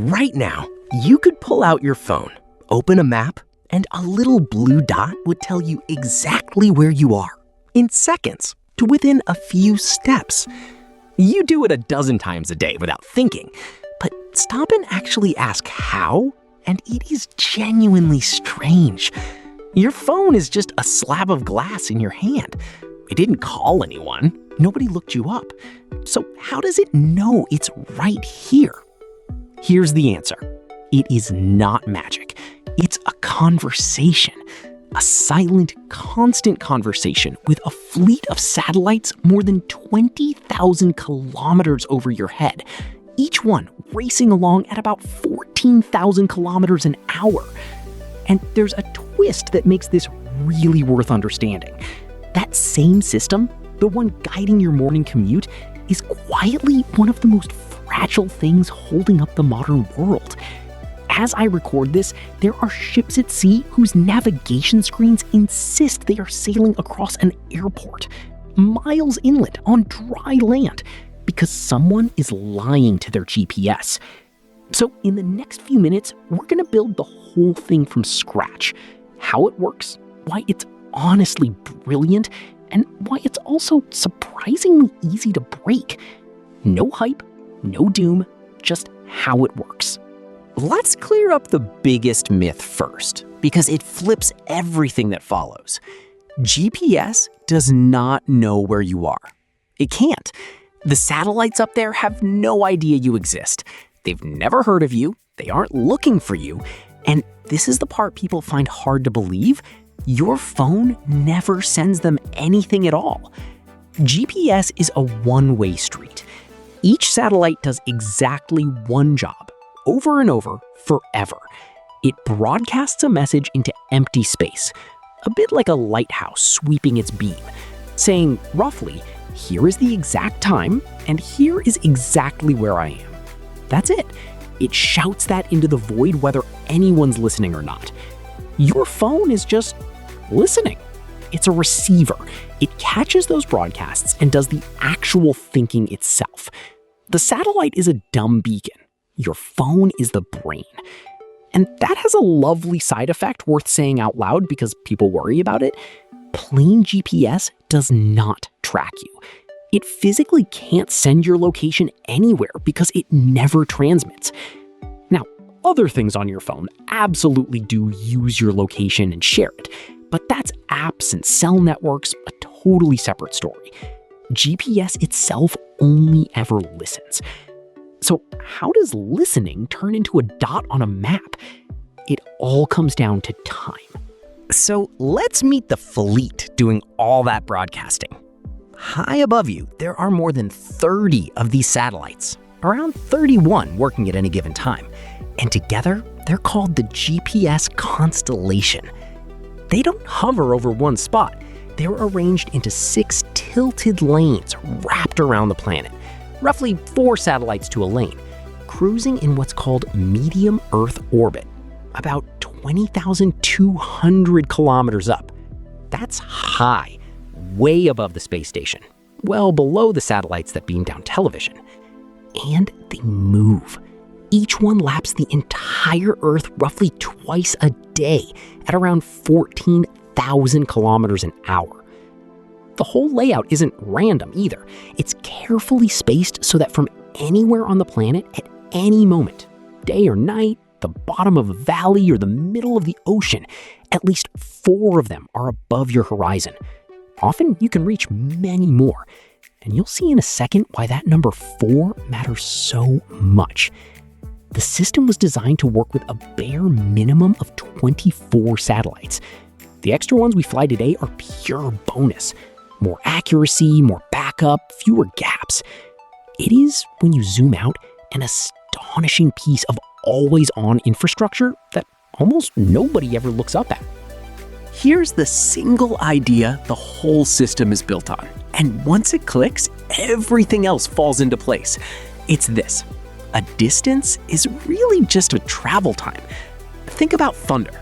Right now, you could pull out your phone, open a map, and a little blue dot would tell you exactly where you are, in seconds, to within a few steps. You do it a dozen times a day without thinking, but stop and actually ask how, and it is genuinely strange. Your phone is just a slab of glass in your hand. It didn't call anyone. Nobody looked you up. So how does it know it's right here? Here's the answer. It is not magic. It's a conversation. A silent, constant conversation with a fleet of satellites more than 20,000 kilometers over your head, each one racing along at about 14,000 kilometers an hour. And there's a twist that makes this really worth understanding. That same system, the one guiding your morning commute, is quietly one of the most fragile things holding up the modern world. As I record this, there are ships at sea whose navigation screens insist they are sailing across an airport, miles inland on dry land, because someone is lying to their GPS. So in the next few minutes, we're going to build the whole thing from scratch. How it works, why it's honestly brilliant, and why it's also surprisingly easy to break. No hype, no doom, just how it works. Let's clear up the biggest myth first, because it flips everything that follows. GPS does not know where you are. It can't. The satellites up there have no idea you exist. They've never heard of you, they aren't looking for you, and this is the part people find hard to believe. Your phone never sends them anything at all. GPS is a one-way street. Each satellite does exactly one job, over and over, forever. It broadcasts a message into empty space, a bit like a lighthouse sweeping its beam, saying roughly, here is the exact time, and here is exactly where I am. That's it. It shouts that into the void whether anyone's listening or not. Your phone is just listening. It's a receiver. It catches those broadcasts and does the actual thinking itself. The satellite is a dumb beacon. Your phone is the brain. And that has a lovely side effect worth saying out loud because people worry about it. Plain GPS does not track you. It physically can't send your location anywhere because it never transmits. Now, other things on your phone absolutely do use your location and share it, but that's apps and cell networks, a totally separate story. GPS itself only ever listens. So how does listening turn into a dot on a map? It all comes down to time. So let's meet the fleet doing all that broadcasting. High above you, there are more than 30 of these satellites, around 31 working at any given time. And together, they're called the GPS constellation. They don't hover over one spot. They're arranged into 6 tilted lanes wrapped around the planet, roughly 4 satellites to a lane, cruising in what's called medium Earth orbit, about 20,200 kilometers up. That's high, way above the space station, well below the satellites that beam down television. And they move. Each one laps the entire Earth roughly twice a day at around 14,000 kilometers an hour. The whole layout isn't random either. It's carefully spaced so that from anywhere on the planet at any moment, day or night, the bottom of a valley or the middle of the ocean, at least 4 of them are above your horizon. Often you can reach many more, and you'll see in a second why that number 4 matters so much. The system was designed to work with a bare minimum of 24 satellites. The extra ones we fly today are pure bonus. More accuracy, more backup, fewer gaps. It is, when you zoom out, an astonishing piece of always-on infrastructure that almost nobody ever looks up at. Here's the single idea the whole system is built on. And once it clicks, everything else falls into place. It's this. A distance is really just a travel time. Think about thunder.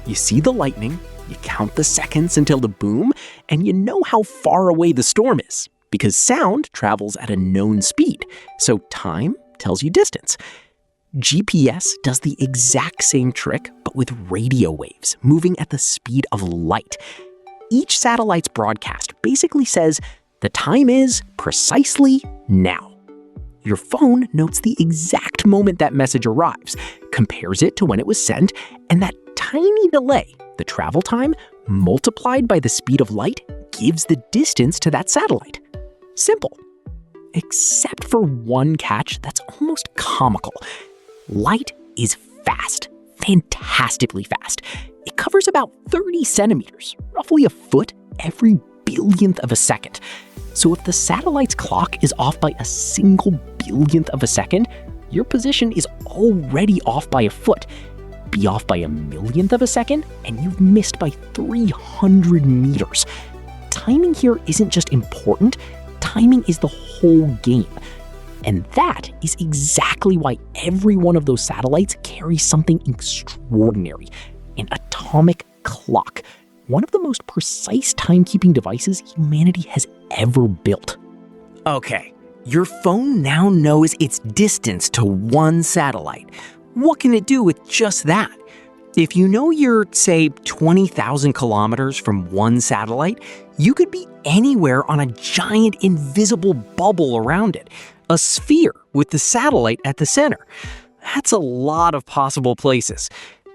You see the lightning, you count the seconds until the boom, and you know how far away the storm is, because sound travels at a known speed, so time tells you distance. GPS does the exact same trick, but with radio waves moving at the speed of light. Each satellite's broadcast basically says, "The time is precisely now." Your phone notes the exact moment that message arrives, compares it to when it was sent, and that tiny delay, the travel time, multiplied by the speed of light, gives the distance to that satellite. Simple. Except for one catch that's almost comical. Light is fast, fantastically fast. It covers about 30 centimeters, roughly a foot, every billionth of a second. So if the satellite's clock is off by a single billionth of a second, your position is already off by a foot. Be off by a millionth of a second, and you've missed by 300 meters. Timing here isn't just important, timing is the whole game. And that is exactly why every one of those satellites carries something extraordinary: an atomic clock, one of the most precise timekeeping devices humanity has ever built. Okay, your phone now knows its distance to one satellite. What can it do with just that? If you know you're, say, 20,000 kilometers from one satellite, you could be anywhere on a giant invisible bubble around it, a sphere with the satellite at the center. That's a lot of possible places.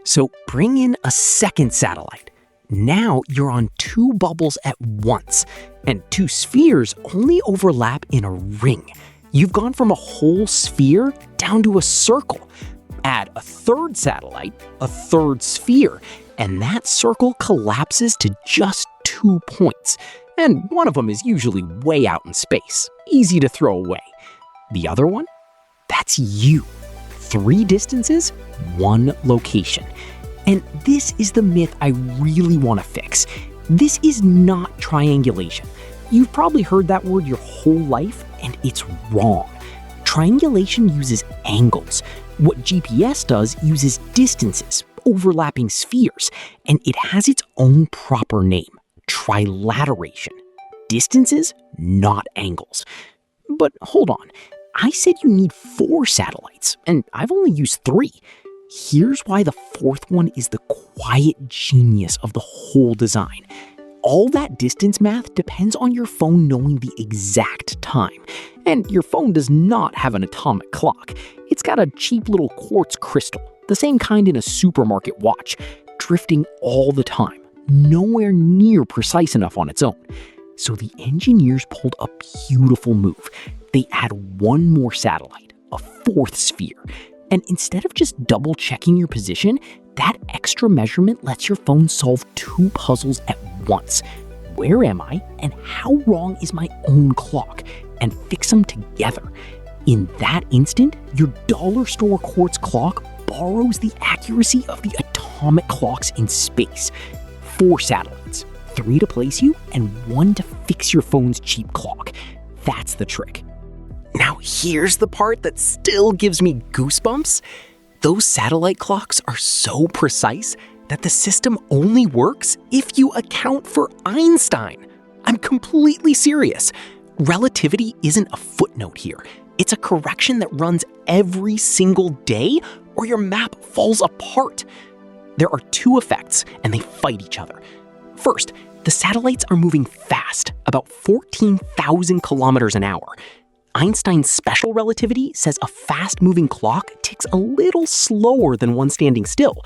So bring in a second satellite. Now you're on two bubbles at once, and two spheres only overlap in a ring. You've gone from a whole sphere down to a circle. Add a third satellite, a third sphere, and that circle collapses to just 2 points. And one of them is usually way out in space, easy to throw away. The other one? That's you. 3 distances, 1 location. And this is the myth I really want to fix. This is not triangulation. You've probably heard that word your whole life, and it's wrong. Triangulation uses angles. What GPS does uses distances, overlapping spheres, and it has its own proper name: trilateration. Distances, not angles. But hold on, I said you need 4 satellites, and I've only used 3. Here's why the 4th one is the quiet genius of the whole design. All that distance math depends on your phone knowing the exact time. And your phone does not have an atomic clock. It's got a cheap little quartz crystal, the same kind in a supermarket watch, drifting all the time, nowhere near precise enough on its own. So the engineers pulled a beautiful move. They add one more satellite, a 4th sphere. And instead of just double checking your position, that extra measurement lets your phone solve 2 puzzles at once. Where am I, and how wrong is my own clock? And fix them together. In that instant, your dollar store quartz clock borrows the accuracy of the atomic clocks in space. 4 satellites, 3 to place you, and 1 to fix your phone's cheap clock. That's the trick. Now here's the part that still gives me goosebumps. Those satellite clocks are so precise that the system only works if you account for Einstein. I'm completely serious. Relativity isn't a footnote here. It's a correction that runs every single day, or your map falls apart. There are 2 effects, and they fight each other. First, the satellites are moving fast, about 14,000 kilometers an hour. Einstein's special relativity says a fast-moving clock ticks a little slower than one standing still.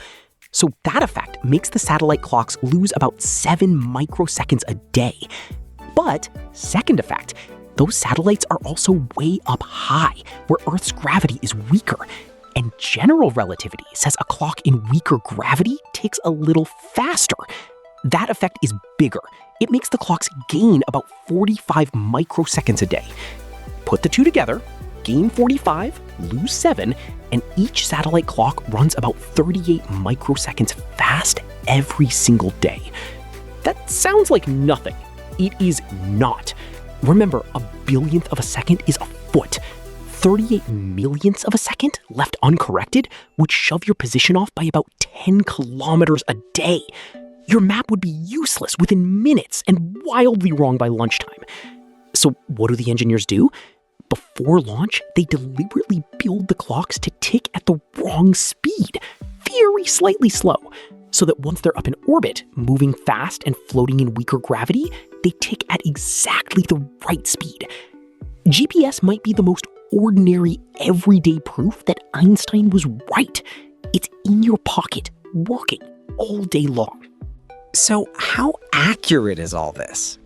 So that effect makes the satellite clocks lose about 7 microseconds a day. But second effect, those satellites are also way up high, where Earth's gravity is weaker. And general relativity says a clock in weaker gravity ticks a little faster. That effect is bigger. It makes the clocks gain about 45 microseconds a day. Put the 2 together, gain 45, lose 7, and each satellite clock runs about 38 microseconds fast every single day. That sounds like nothing. It is not. Remember, a billionth of a second is a foot. 38 millionths of a second left uncorrected would shove your position off by about 10 kilometers a day. Your map would be useless within minutes and wildly wrong by lunchtime. So what do the engineers do? Before launch, they deliberately build the clocks to tick at the wrong speed, very slightly slow, so that once they're up in orbit, moving fast and floating in weaker gravity, they tick at exactly the right speed. GPS might be the most ordinary, everyday proof that Einstein was right. It's in your pocket, working all day long. So how accurate is all this?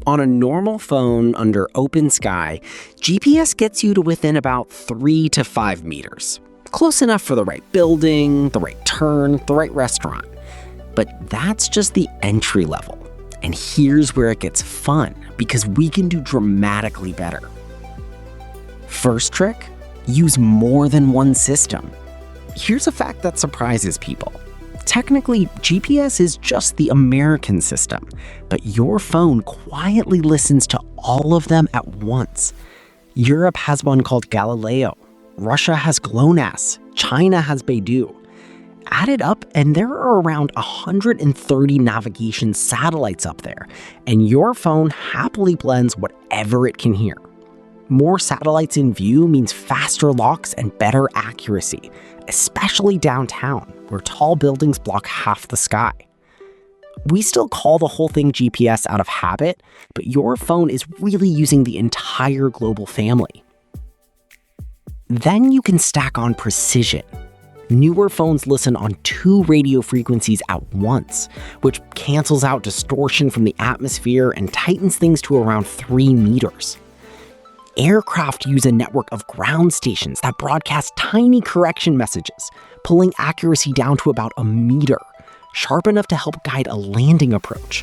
On a normal phone under open sky, GPS gets you to within about 3 to 5 meters. Close enough for the right building, the right turn, the right restaurant. But that's just the entry level. And here's where it gets fun, because we can do dramatically better. First trick, use more than one system. Here's a fact that surprises people. Technically, GPS is just the American system, but your phone quietly listens to all of them at once. Europe has one called Galileo. Russia has GLONASS. China has Beidou. Add it up, and there are around 130 navigation satellites up there, and your phone happily blends whatever it can hear. More satellites in view means faster locks and better accuracy, especially downtown, where tall buildings block half the sky. We still call the whole thing GPS out of habit, but your phone is really using the entire global family. Then you can stack on precision. Newer phones listen on 2 radio frequencies at once, which cancels out distortion from the atmosphere and tightens things to around 3 meters. Aircraft use a network of ground stations that broadcast tiny correction messages, pulling accuracy down to about a meter, sharp enough to help guide a landing approach.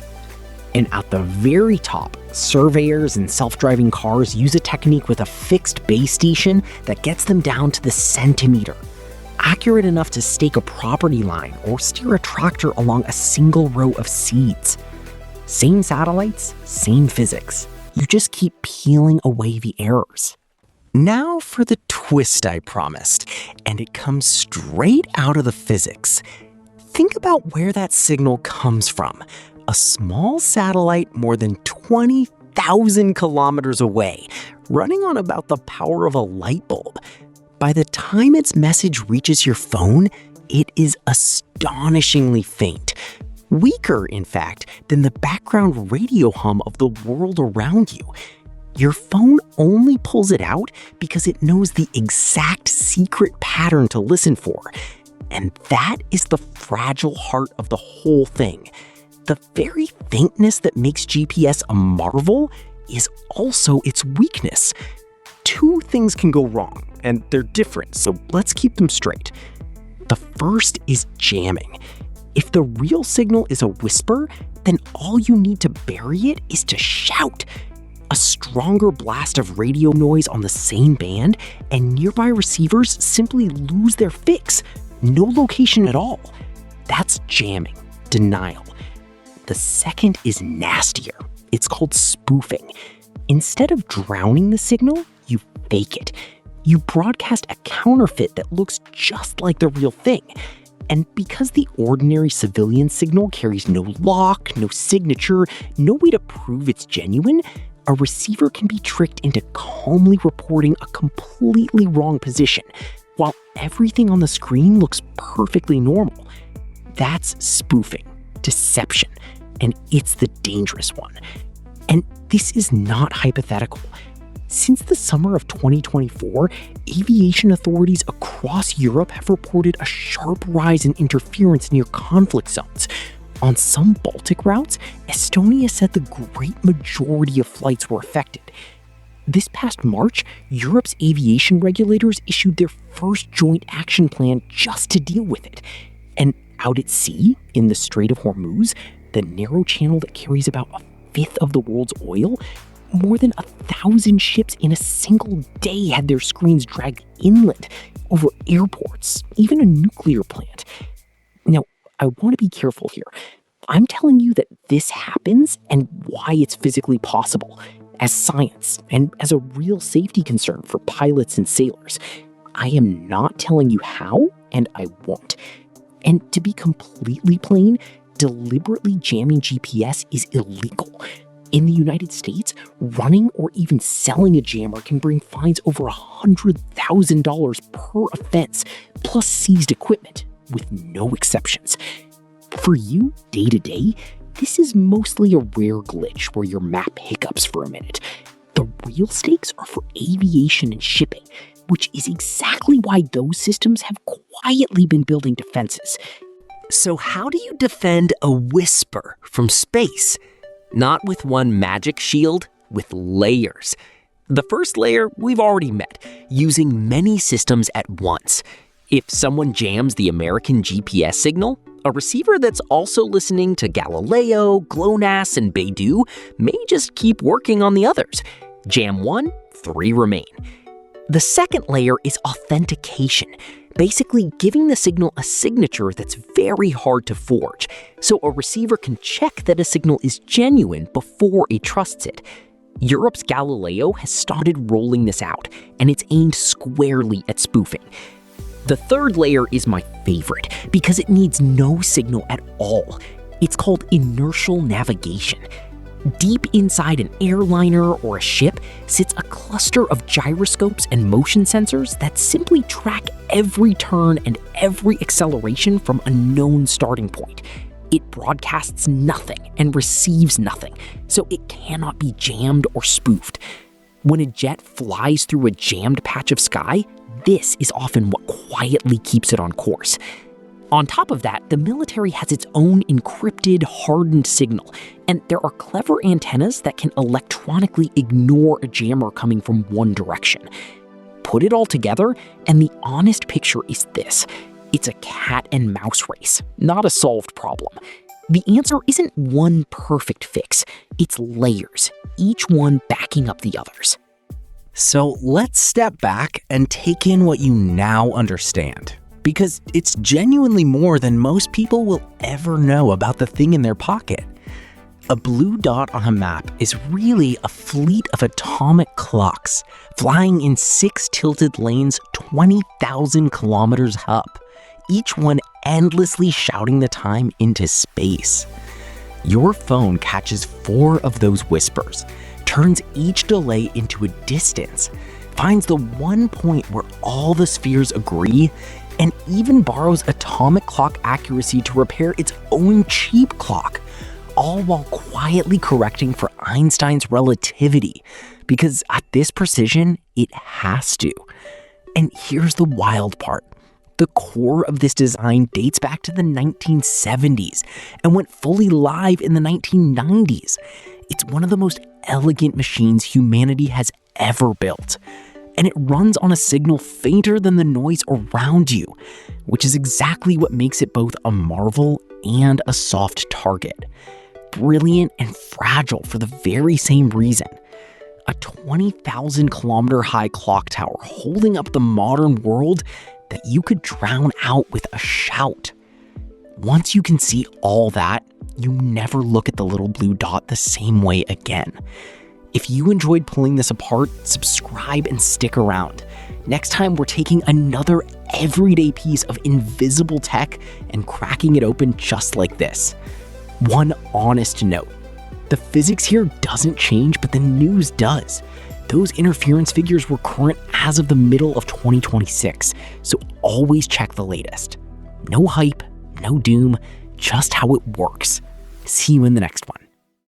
And at the very top, surveyors and self-driving cars use a technique with a fixed base station that gets them down to the centimeter, accurate enough to stake a property line or steer a tractor along a single row of seeds. Same satellites, same physics. You just keep peeling away the errors. Now for the twist I promised, and it comes straight out of the physics. Think about where that signal comes from. A small satellite more than 20,000 kilometers away, running on about the power of a light bulb. By the time its message reaches your phone, it is astonishingly faint. Weaker, in fact, than the background radio hum of the world around you. Your phone only pulls it out because it knows the exact secret pattern to listen for. And that is the fragile heart of the whole thing. The very faintness that makes GPS a marvel is also its weakness. 2 things can go wrong, and they're different, so let's keep them straight. The first is jamming. If the real signal is a whisper, then all you need to bury it is to shout. A stronger blast of radio noise on the same band, and nearby receivers simply lose their fix. No location at all. That's jamming, denial. The second is nastier. It's called spoofing. Instead of drowning the signal, you fake it. You broadcast a counterfeit that looks just like the real thing. And because the ordinary civilian signal carries no lock, no signature, no way to prove it's genuine, a receiver can be tricked into calmly reporting a completely wrong position, while everything on the screen looks perfectly normal. That's spoofing, deception, and it's the dangerous one. And this is not hypothetical. Since the summer of 2024, aviation authorities across Europe have reported a sharp rise in interference near conflict zones. On some Baltic routes, Estonia said the great majority of flights were affected. This past March, Europe's aviation regulators issued their first joint action plan just to deal with it. And out at sea, in the Strait of Hormuz, the narrow channel that carries about a fifth of the world's oil, more than 1,000 ships in a single day had their screens dragged inland over airports, even a nuclear plant. Now, I want to be careful here. I'm telling you that this happens and why it's physically possible, as science and as a real safety concern for pilots and sailors. I am not telling you how, and I won't. And to be completely plain, deliberately jamming GPS is illegal. In the United States, running or even selling a jammer can bring fines over $100,000 per offense, plus seized equipment, with no exceptions. For you, day to day, this is mostly a rare glitch where your map hiccups for a minute. The real stakes are for aviation and shipping, which is exactly why those systems have quietly been building defenses. So how do you defend a whisper from space? Not with one magic shield, with layers. The first layer we've already met, using many systems at once. If someone jams the American GPS signal, a receiver that's also listening to Galileo, GLONASS, and Beidou may just keep working on the others. Jam one, 3 remain. The second layer is authentication, basically giving the signal a signature that's very hard to forge, so a receiver can check that a signal is genuine before it trusts it. Europe's Galileo has started rolling this out, and it's aimed squarely at spoofing. The third layer is my favorite because it needs no signal at all. It's called inertial navigation. Deep inside an airliner or a ship sits a cluster of gyroscopes and motion sensors that simply track every turn and every acceleration from a known starting point. It broadcasts nothing and receives nothing, so it cannot be jammed or spoofed. When a jet flies through a jammed patch of sky, this is often what quietly keeps it on course. On top of that, the military has its own encrypted, hardened signal, and there are clever antennas that can electronically ignore a jammer coming from one direction. Put it all together, and the honest picture is this. It's a cat and mouse race, not a solved problem. The answer isn't one perfect fix, it's layers, each one backing up the others. So let's step back and take in what you now understand, because it's genuinely more than most people will ever know about the thing in their pocket. A blue dot on a map is really a fleet of atomic clocks flying in 6 tilted lanes 20,000 kilometers up, each one endlessly shouting the time into space. Your phone catches 4 of those whispers, turns each delay into a distance, finds the one point where all the spheres agree, and even borrows atomic clock accuracy to repair its own cheap clock, all while quietly correcting for Einstein's relativity, because at this precision, it has to. And here's the wild part. The core of this design dates back to the 1970s and went fully live in the 1990s. It's one of the most elegant machines humanity has ever built. And it runs on a signal fainter than the noise around you, which is exactly what makes it both a marvel and a soft target. Brilliant and fragile for the very same reason. A 20,000 kilometer high clock tower holding up the modern world that you could drown out with a shout. Once you can see all that, you never look at the little blue dot the same way again. If you enjoyed pulling this apart, subscribe and stick around. Next time, we're taking another everyday piece of invisible tech and cracking it open just like this. One honest note. The physics here doesn't change, but the news does. Those interference figures were current as of the middle of 2026, so always check the latest. No hype, no doom, just how it works. See you in the next one.